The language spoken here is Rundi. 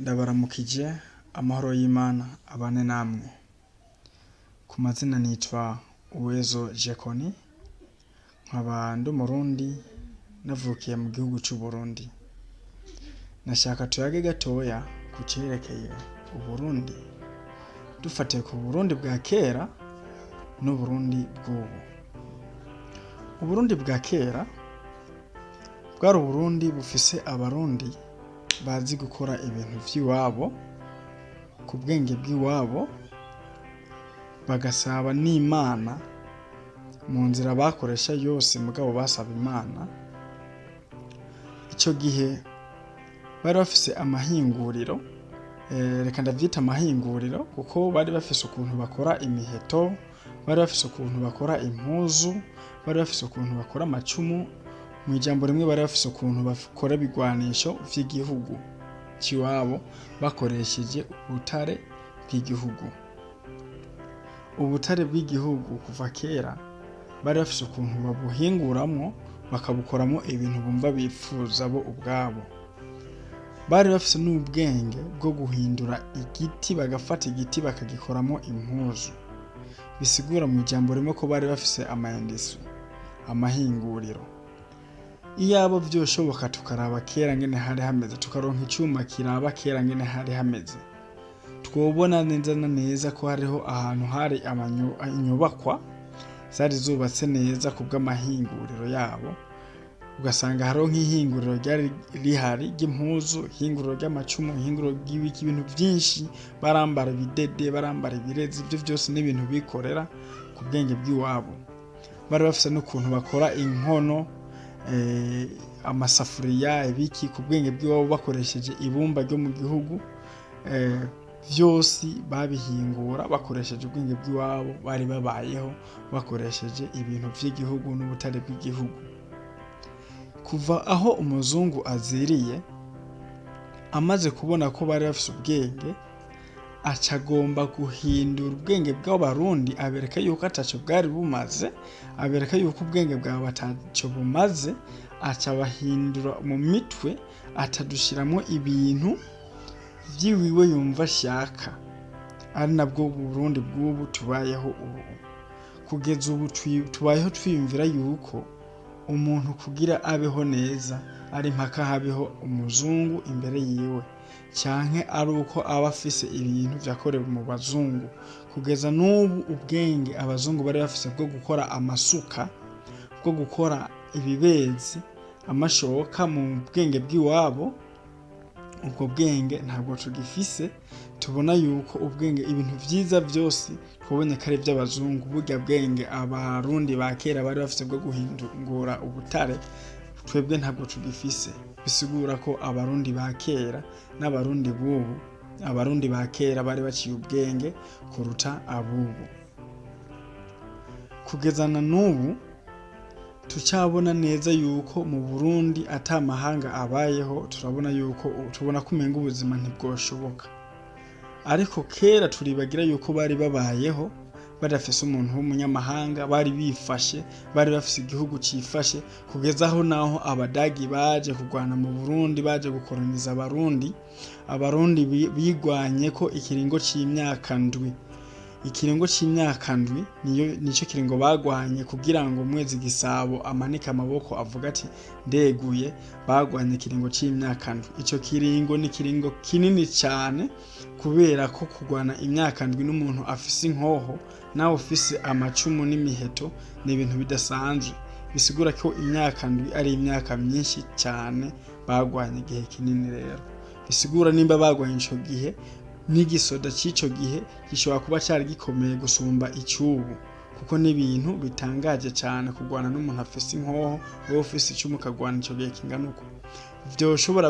Ndabaramukije amahoro y'Imana abane namwe. Ku mazina nitwa Uwezo Jekoni, nkaba ndi Umurundi navukiye mu gihugu cy'u Burundi. Nashaka tuyage gatoya ku cerekeye Uburundi, dufatiye ku Burundi bwa kera n'Uburundi bw'ubu. Uburundi bwa kera bwari Uburundi bufise abarundi bazi gukora ibintu vy'iwabo ku bwenge bw'iwabo, bagasaba n'Imana mu nzira bakoresha yose, mugabo basaba Imana. Ico gihe bari bafise amahinguriro, reka ndavyita amahinguriro kuko bari bafise ukuntu bakora imiheto, bari bafise ukuntu bakora impuzu, bari bafise ukuntu bakora amacumu. Mu ijambo rimwe bari bafise ukuntu bakora ibigwanisho vy'igihugu ciwabo bakoresheje ubutare bw'igihugu. Ubutare bw'igihugu kuva kera bari bafise ukuntu babuhinguramwo bakabukoramo ibintu bumva bifuza bo ubwabo. Bari bafise n'ubwenge bwo guhindura igiti, bagafata igiti bakagikoramo impuzu. Bisigura mu ijambo rimwe ko bari bafise amahinguriro. Iyabo vyoshoboka tukaraba kera ngene hari hameze, tukaronka icuma kiraba kera ngene hari hameze, twobona neza na neza ko hariho ahantu hari inyubakwa zari zubatse neza ku bw'amahinguriro yabo. Ugasanga hariho nk'ihinguriro ryari rihari ry'impuzu, ihinguriro ry'amacumu, ihinguriro ry'ibiki, ibintu vyinshi, barambara ibidede, barambara ibirezi, ivyo vyose n'ibintu bikorera ku bwenge bw'iwabo. Bari bafise n'ukuntu bakora inkono, amasafuriya, ibiki, ku bwenge bw'iwabo bakoresheje ibumba ryo mu gihugu. Vyose babihingura bakoresheje ubwenge bw'iwabo, bari babayeho bakoresheje ibintu vy'igihugu n'ubutare bw'igihugu. Kuva aho umuzungu aziriye, amaze kubona ko bari bafise ubwenge, acagomba guhindura ubwenge bw'abarundi, abereka yuko ataco bwari bumaze, abereka yuko ubwenge bwabo ataco bumaze, acabahindura mu mitwe, atadushiramwo ibintu vyiwiwe yumva ashaka. Ari nabwo Burundi bw'ubu tubayeho ubu. Kugeza ubu tubayeho twiyumvira yuko umuntu kugira abeho neza ari mpaka habeho umuzungu imbere yiwe, canke ari uko aba afise ibintu vyakorewe mu bazungu. Kugeza n'ubu ubwenge abazungu bari bafise bwo gukora amasuka, bwo gukora ibibezi, amashoka mu bwenge bw'iwabo, ubwo bwenge ntabwo tugifise. Tubona yuko ubwenge, ibintu vyiza vyose twabonye ko ari vy'abazungu. Burya bwenge abarundi ba kera bari bafise bwo guhingura ubutare, twebwe ntabwo tugifise. Bisigura ko abarundi ba kera n'abarundi b'ubu, abarundi ba kera bari baciye ubwenge kuruta abubu. Kugezana n'ubu tucabona neza yuko mu Burundi ata mahanga abayeho, tubona ko umenga ubuzima ntibwoshoboka. Ariko kera turibagira yuko bari babayeho badafise umuntu w'umunyamahanga, bari bifashe, bari bafise igihugu cifashe. Kugeza aho naho abadagi baje kugwana mu Burundi, baje gukoloniza abarundi, abarundi bigwanye ko ikiringo c'imyaka ndwi. Ikiringo c'imyaka ndwi nico kiringo bagwanye kugira ngo Mwezi Gisabo amanike amaboko avuga ati ndeguye. Bagwanye ikiringo c'imyaka ndwi. Ico kiringo ni kiringo kinini cyane, kubera ko kugwana imyaka ndwi n'umuntu afise inkoho nawe ufise amacumu n'imiheto ni ibintu bidasanzwe. Bisigura ko imyaka ndwi ari imyaka myinshi cyane bagwanye igihe kinini. Rero bisigura nimba bagwanye ico gihe, n'igisoda c'ico gihe gishobora kuba cyari gikomeye gusumba icubu, kuko n'ibintu bitangaje cyane kugwana n'umuntu afise inkoho, wowe ufise icumu kagwana ico gihe kingana uko. Vyoshobora